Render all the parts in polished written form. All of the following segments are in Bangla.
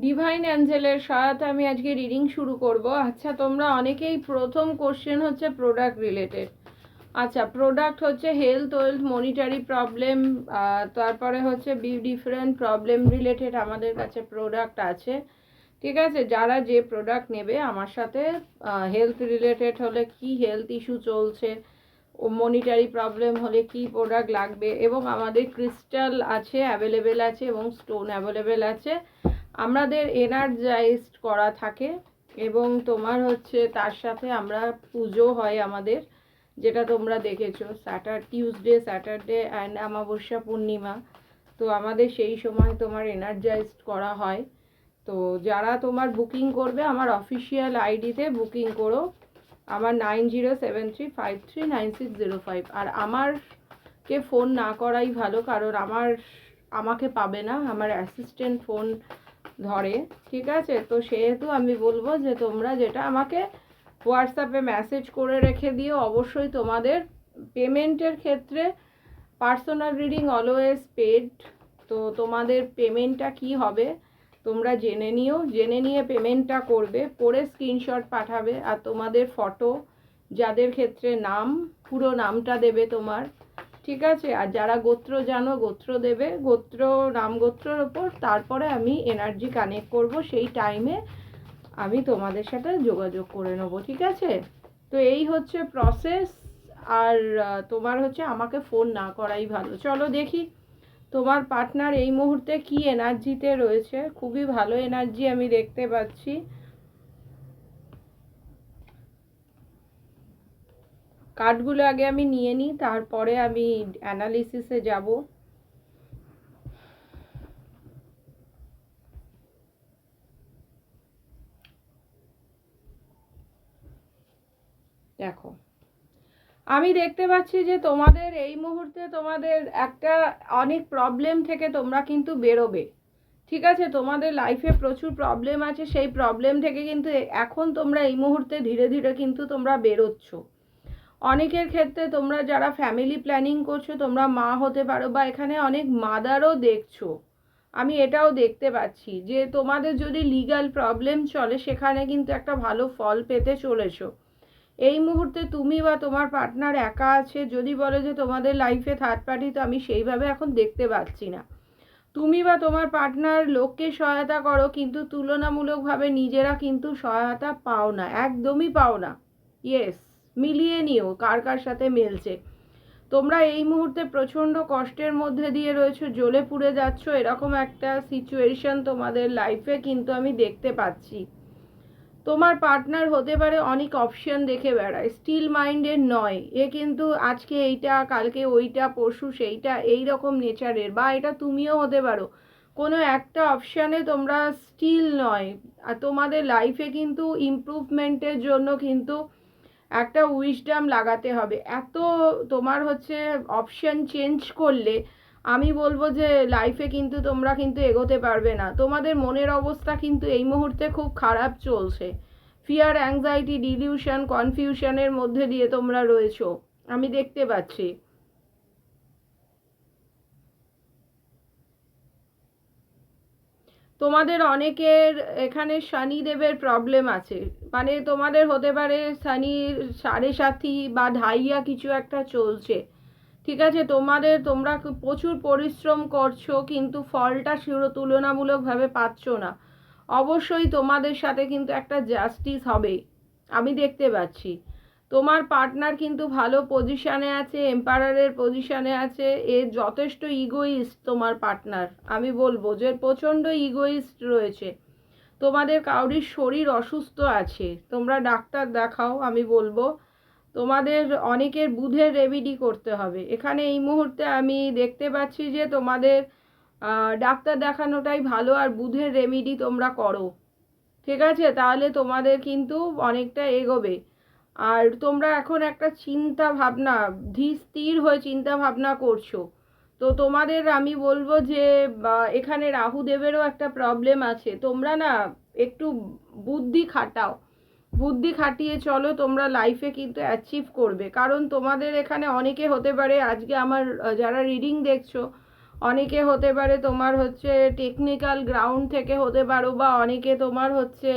ডিভাইন অ্যাঞ্জেলের সহায়তা আমি আজকে রিডিং শুরু করব। আচ্ছা, তোমরা অনেকেই প্রথম কোশ্চেন হচ্ছে প্রোডাক্ট রিলেটেড। আচ্ছা, প্রোডাক্ট হচ্ছে হেলথ ওয়েলথ মনিটারি প্রবলেম, তারপরে হচ্ছে ডিফারেন্ট প্রবলেম রিলেটেড আমাদের কাছে প্রোডাক্ট আছে। ঠিক আছে, যারা যে প্রোডাক্ট নেবে আমার সাথে, হেলথ রিলেটেড হলে কি হেলথ ইস্যু চলছে, ও মনিটারি প্রবলেম হলে কি প্রোডাক্ট লাগবে, এবং আমাদের ক্রিস্টাল আছে অ্যাভেলেবেল আছে এবং স্টোন অ্যাভেলেবেল আছে। আমাদের এনার্জাইজড করা থাকে এবং তোমার হচ্ছে তার সাথে আমরা পুজো হয় আমাদের, যেটা তোমরা দেখেছো টিউসডে স্যাটারডে অ্যান্ড অমাবস্যা পূর্ণিমা। তো আমাদের সেই সময় তোমার এনার্জাইজড করা হয়। তো যারা তোমার বুকিং করবে আমার অফিসিয়াল আইডিতে বুকিং করো, আমার 9073539605। আর আমারকে ফোন না করাই ভালো, কারণ আমাকে পাবে না, আমার অ্যাসিস্ট্যান্ট ফোন ধরে। ঠিক আছে, তো সেহেতু আমি বলবো যে তোমরা যেটা আমাকে হোয়াটসঅ্যাপে মেসেজ করে রেখে দিও। অবশ্যই তোমাদের পেমেন্টের ক্ষেত্রে পার্সোনাল রিডিং অলওয়েজ পেড। তো তোমাদের পেমেন্টটা কি হবে তোমরা জেনে নিও, জেনে নিয়ে পেমেন্টটা করবে, করে স্ক্রিনশট পাঠাবে। আর তোমাদের ফটো, যাদের ক্ষেত্রে নাম, পুরো নামটা দেবে তোমার। ঠিক আছে, আর যারা গোত্র জানো গোত্র দেবে, গোত্র নাম গোত্রের ওপর তারপরে আমি এনার্জি কানেক্ট করব, সেই টাইমে আমি তোমাদের সাথে যোগাযোগ করে নেবো। ঠিক আছে, তো এই হচ্ছে প্রসেস। আর তোমার হচ্ছে আমাকে ফোন না করাই ভালো। চলো দেখি তোমার পার্টনার এই মুহূর্তে কি এনার্জিতে রয়েছে। খুবই ভালো এনার্জি আমি দেখতে পাচ্ছি। কার্ডগুলো আগে আমি নিয়ে নিই, তারপরে আমি অ্যানালিসিসে যাব। দেখো, আমি দেখতে পাচ্ছি যে তোমাদের এই মুহূর্তে তোমাদের একটা অনেক প্রবলেম থেকে তোমরা কিন্তু বেরোবে। ঠিক আছে, তোমাদের লাইফে প্রচুর প্রবলেম আছে, সেই প্রবলেম থেকে কিন্তু এখন তোমরা এই মুহূর্তে ধীরে ধীরে কিন্তু তোমরা বেরোচ্ছ। অনেকের ক্ষেত্রে তোমরা যারা ফ্যামিলি প্ল্যানিং করছো তোমরা মা হতে পারো, বা এখানে অনেক মাদারও দেখছো। আমি এটাও দেখতে পাচ্ছি যে তোমাদের যদি লিগ্যাল প্রবলেম চলে সেখানে কিন্তু একটা ভালো ফল পেতে চলেছো। এই মুহূর্তে তুমি বা তোমার পার্টনার একা আছে। যদি বলে যে তোমাদের লাইফে থার্ড পার্টি, তো আমি সেইভাবে এখন দেখতে পাচ্ছি না। তুমি বা তোমার পার্টনার লোককে সহায়তা করো, কিন্তু তুলনামূলকভাবে নিজেরা কিন্তু সহায়তা পাও না, একদমই পাও না। ইয়েস, মিলিয়ে নিও কার কার সাথে মিলছে। তোমরা এই মুহূর্তে প্রচণ্ড কষ্টের মধ্যে দিয়ে রয়েছো, জ্বলে পুড়ে যাচ্ছ, এরকম একটা সিচুয়েশন তোমাদের লাইফে কিন্তু আমি দেখতে পাচ্ছি। তোমার পার্টনার হতে পারে অনেক অপশন দেখে বেড়ায়, স্টিল মাইন্ডের নয় এ, কিন্তু আজকে এইটা কালকে ওইটা পরশু সেইটা, এই রকম নেচারের। বা এটা তুমিও হতে পারো, কোনো একটা অপশানে তোমরা স্টিল নয়। আর তোমাদের লাইফে কিন্তু ইমপ্রুভমেন্টের জন্য কিন্তু একটা উইজডম লাগাতে হবে। এত তোমার হচ্ছে অপশন চেঞ্জ করলে আমি বলবো যে লাইফে কিন্তু তোমরা কিন্তু এগোতে পারবে না। তোমাদের মনের অবস্থা কিন্তু এই মুহূর্তে খুব খারাপ চলছে। ফিয়ার, অ্যাংজাইটি, ডিলিউশন, কনফিউশনের মধ্যে দিয়ে তোমরা রয়েছো, আমি দেখতে পাচ্ছি। তোমাদের অনেকের এখানে শনিদেবের প্রবলেম আছে, মানে তোমাদের হতে পারে শনির সাড়ে সাথী বা ঢাইয়া কিছু একটা চলছে। ঠিক আছে, তোমরা প্রচুর পরিশ্রম করছো কিন্তু ফলটা তুলনামূলকভাবে পাচ্ছ না। অবশ্যই তোমাদের সাথে কিন্তু একটা জাস্টিস হবে, আমি দেখতে পাচ্ছি। তোমার পার্টনার কিন্তু ভালো পজিশানে আছে, এম্পায়ারের পজিশানে আছে। এর যথেষ্ট ইগোইস্ট তোমার পার্টনার, আমি বলবো যে প্রচণ্ড ইগোইস্ট রয়েছে। তোমাদের কাউরির শরীর অসুস্থ আছে, তোমরা ডাক্তার দেখাও, আমি বলবো। তোমাদের অনেকের বুধের রেমেডি করতে হবে এখানে এই মুহূর্তে। আমি দেখতে পাচ্ছি যে তোমাদের ডাক্তার দেখানোটাই ভালো, আর বুধের রেমেডি তোমরা করো। ঠিক আছে, তাহলে তোমাদের কিন্তু অনেকটা এগোবে। আর তোমরা এখন একটা চিন্তা ভাবনা, ধীর স্থির হয়ে চিন্তা ভাবনা করছো। তো তোমাদের আমি বলবো যে এখানে রাহুদেবেরও একটা প্রবলেম আছে। তোমরা না একটু বুদ্ধি খাটাও, বুদ্ধি খাটিয়ে চলো, তোমরা লাইফে কিন্তু অ্যাচিভ করবে। কারণ তোমাদের এখানে অনেকে হতে পারে আজকে আমার যারা রিডিং দেখছো, অনেকে হতে পারে তোমার হচ্ছে টেকনিক্যাল গ্রাউন্ড থেকে হতে পারো, বা অনেকে তোমার হচ্ছে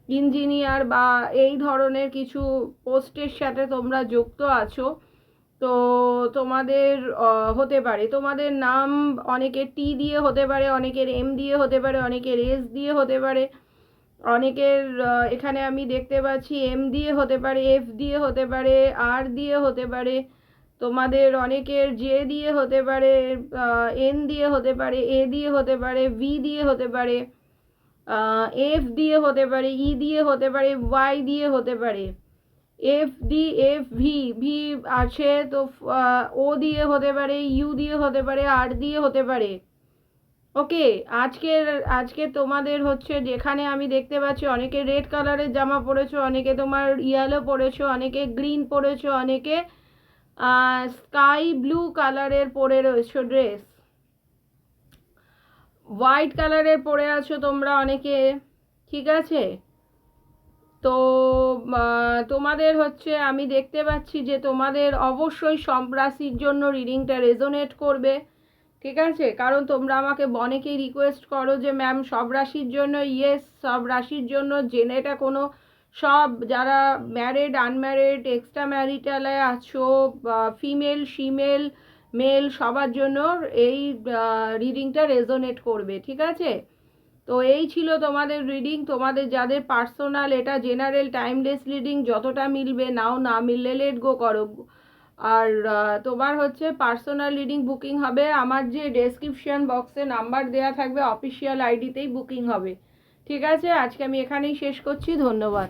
ইঞ্জিনিয়ার বা এই ধরনের কিছু পোস্টের সাথে তোমরা যুক্ত আছো। তো তোমাদের হতে পারে তোমাদের নাম অনেকের টি দিয়ে হতে পারে, অনেকের এম দিয়ে হতে পারে, অনেকের এস দিয়ে হতে পারে, অনেকের এখানে আমি দেখতে পাচ্ছি এম দিয়ে হতে পারে, এফ দিয়ে হতে পারে, আর দিয়ে হতে পারে, তোমাদের অনেকের জে দিয়ে হতে পারে, এন দিয়ে হতে পারে, এ দিয়ে হতে পারে, ভি দিয়ে হতে পারে, এফ দিয়ে হতে পারে, ই দিয়ে হতে পারে, ওয়াই দিয়ে হতে পারে, F D F V V আছে তো, ও দিয়ে হতে পারে, ইউ দিয়ে হতে পারে, আর দিয়ে হতে পারে। ওকে, আজকে তোমাদের হচ্ছে যেখানে আমি দেখতে পাচ্ছি অনেকে রেড কালারের জামা পরেছো, অনেকে তোমার ইয়েলো পরেছো, অনেকে গ্রিন পরেছো, অনেকে স্কাই ব্লু কালারের পরে রয়েছো ড্রেস, হোয়াইট কালারের পরে আছো তোমরা অনেকে, ঠিক আছে। তো তোমাদের হচ্ছে আমি দেখতে পাচ্ছি যে তোমাদের অবশ্যই সব রাশির জন্য রিডিংটা রেজোনেট করবে, ঠিক আছে। কারণ তোমরা আমাকে অনেকেই রিকোয়েস্ট করো যে ম্যাম সব রাশির জন্য, ইয়েস সব রাশির জন্য জেনেটা কোনো, সব যারা ম্যারিড আনম্যারিড এক্সট্রা ম্যারিটালে আছো, ফিমেল মেল সবার জন্য এই রিডিংটা রেজোনেট করবে, ঠিক আছে। তো এই ছিল তোমাদের রিডিং। তোমাদের যাদের পার্সোনাল, এটা জেনারেল টাইমলেস রিডিং, যতটা মিলবে নাও, না মিললে লেট গো করো। আর তোমার হচ্ছে পার্সোনাল রিডিং বুকিং হবে আমার যে ডেসক্রিপশন বক্সে নাম্বার দেওয়া থাকবে অফিসিয়াল আইডিতেই বুকিং হবে, ঠিক আছে। আজকে আমি এখানেই শেষ করছি, ধন্যবাদ।